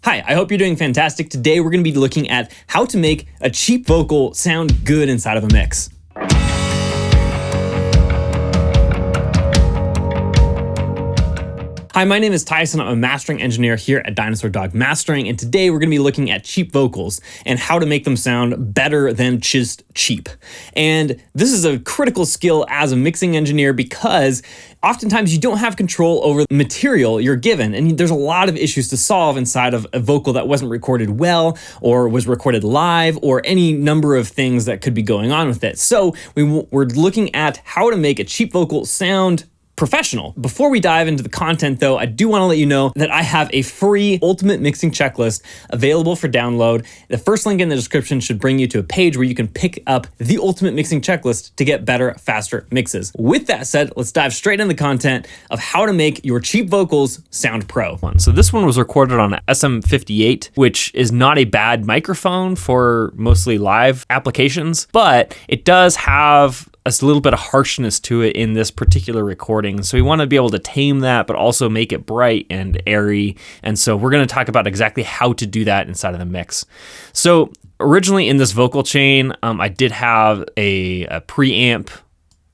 Hi, I hope you're doing fantastic. Today we're going to be looking at how to make a cheap vocal sound good inside of a mix. Hi, my name is Tyson. I'm a mastering engineer here at Dinosaur Dog Mastering, and today we're going to be looking at cheap vocals and how to make them sound better than just cheap. And this is a critical skill as a mixing engineer because oftentimes you don't have control over the material you're given, and there's a lot of issues to solve inside of a vocal that wasn't recorded well or was recorded live or any number of things that could be going on with it. So we're looking at how to make a cheap vocal sound professional. Before we dive into the content though, I do want to let you know that I have a free ultimate mixing checklist available for download. The first link in the description should bring you to a page where you can pick up the ultimate mixing checklist to get better, faster mixes. With that said, let's dive straight into the content of how to make your cheap vocals sound pro. So this one was recorded on SM58, which is not a bad microphone for mostly live applications, but it does have a little bit of harshness to it in this particular recording. So we want to be able to tame that, but also make it bright and airy. And so we're going to talk about exactly how to do that inside of the mix. So originally in this vocal chain, I did have a preamp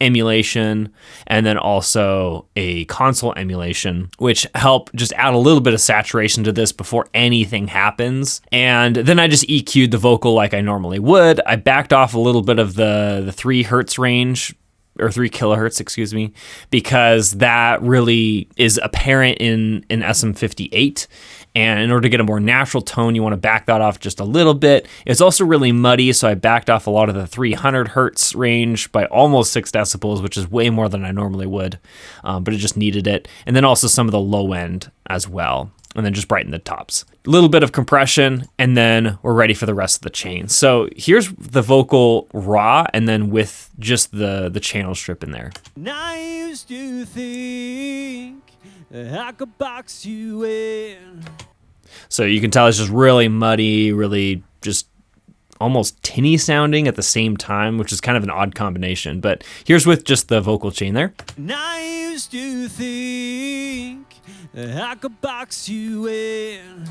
emulation and then also a console emulation, which help just add a little bit of saturation to this before anything happens. And then I just EQ'd the vocal like I normally would. I backed off a little bit of the 3 hertz range, or 3 kilohertz, excuse me, because that really is apparent in SM58. And in order to get a more natural tone, you want to back that off just a little bit. It's also really muddy, so I backed off a lot of the 300 hertz range by almost 6 decibels, which is way more than I normally would, but it just needed it. And then also some of the low end as well. And then just brighten the tops. A little bit of compression, and then we're ready for the rest of the chain. So here's the vocal raw, and then with just the channel strip in there. And I used to think I could box you in. So you can tell it's just really muddy, really just almost tinny sounding at the same time, which is kind of an odd combination. But here's with just the vocal chain there. And I used to think I could box you in,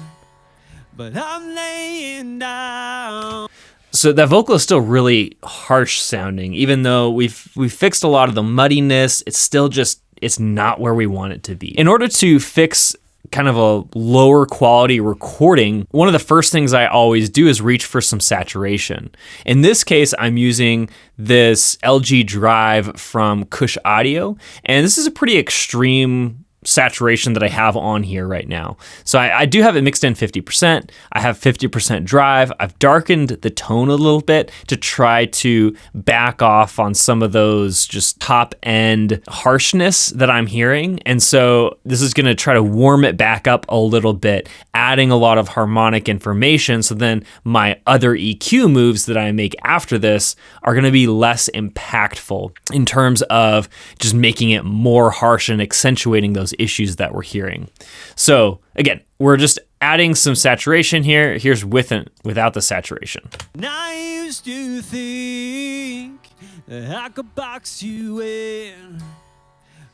but I'm laying down. So that vocal is still really harsh sounding, even though we've fixed a lot of the muddiness. It's still just, it's not where we want it to be. In order to fix kind of a lower quality recording, one of the first things I always do is reach for some saturation. In this case, I'm using this LG Drive from Kush Audio, and this is a pretty extreme saturation that I have on here right now. So I do have it mixed in 50%. I have 50% drive. I've darkened the tone a little bit to try to back off on some of those just top end harshness that I'm hearing. And so this is going to try to warm it back up a little bit, adding a lot of harmonic information. So then my other EQ moves that I make after this are going to be less impactful in terms of just making it more harsh and accentuating those issues that we're hearing. So again, we're just adding some saturation here. Here's with and without the saturation. And I used to think I could box you in,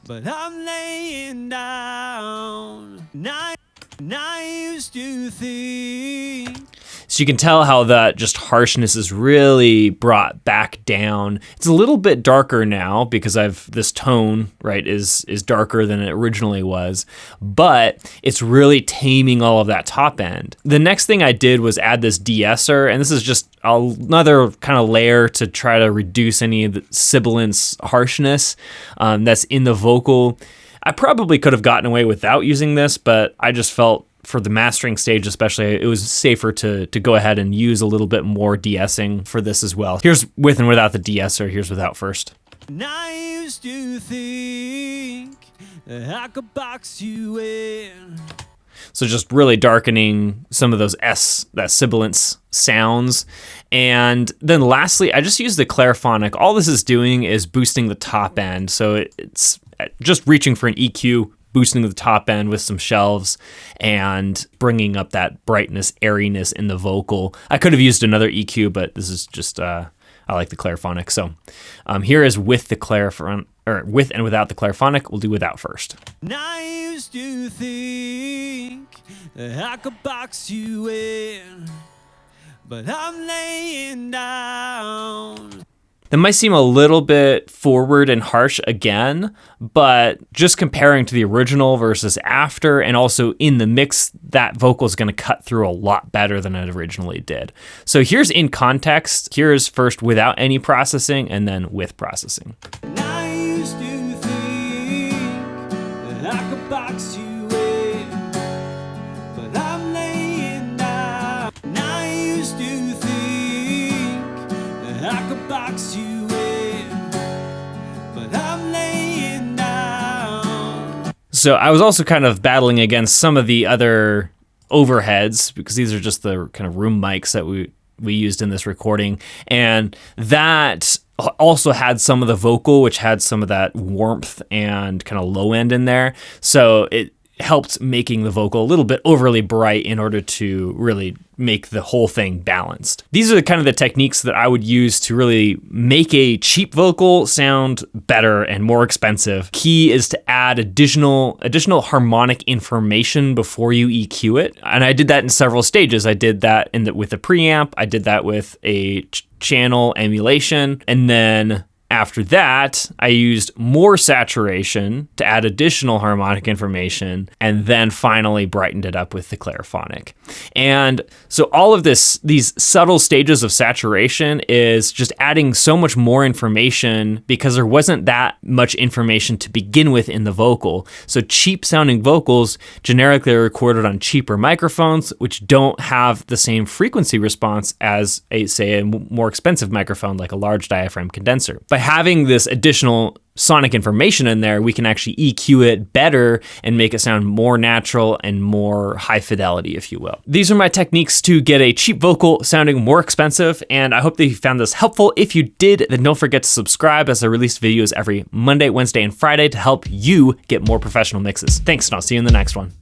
but I'm laying down. And I used to think. So you can tell how that just harshness is really brought back down. It's a little bit darker now because this tone, right, is darker than it originally was, but it's really taming all of that top end. The next thing I did was add this de-esser, and this is just another kind of layer to try to reduce any of the sibilance harshness that's in the vocal. I probably could have gotten away without using this, but I just felt for the mastering stage especially, it was safer to go ahead and use a little bit more de-essing for this as well. Here's with and without the de-esser. Here's without first. And I used to think I could box you in. So just really darkening some of those that sibilance sounds. And then lastly, I just use the Clairphonic. All this is doing is boosting the top end. So it's just reaching for an EQ, boosting the top end with some shelves and bringing up that brightness, airiness in the vocal. I could have used another EQ, but this is just, I I like the Clairphonic. So here is with the Clairphonic, or with and without the Clairphonic. We'll do without first. I used to think that I could box you in, but I'm laying down. That might seem a little bit forward and harsh again, but just comparing to the original versus after, and also in the mix, that vocal is going to cut through a lot better than it originally did. So here's in context. Here's first without any processing, and then with processing. I used to think that I could box you in, but I'm laying down. I used to think that I could box you in, but I'm laying down. So I was also kind of battling against some of the other overheads, because these are just the kind of room mics that we used in this recording, and that also had some of the vocal, which had some of that warmth and kind of low end in there. So it helped making the vocal a little bit overly bright in order to really make the whole thing balanced. These are kind of the techniques that I would use to really make a cheap vocal sound better and more expensive. Key is to add additional harmonic information before you EQ it. And I did that in several stages. I did that with a preamp. I did that with a channel emulation. And then after that, I used more saturation to add additional harmonic information, and then finally brightened it up with the Clairphonic. And so all of these subtle stages of saturation is just adding so much more information, because there wasn't that much information to begin with in the vocal. So cheap sounding vocals generically are recorded on cheaper microphones, which don't have the same frequency response as a more expensive microphone like a large diaphragm condenser. By having this additional sonic information in there, we can actually EQ it better and make it sound more natural and more high fidelity, if you will. These are my techniques to get a cheap vocal sounding more expensive, and I hope that you found this helpful. If you did, then don't forget to subscribe, as I release videos every Monday, Wednesday, and Friday to help you get more professional mixes. Thanks, and I'll see you in the next one.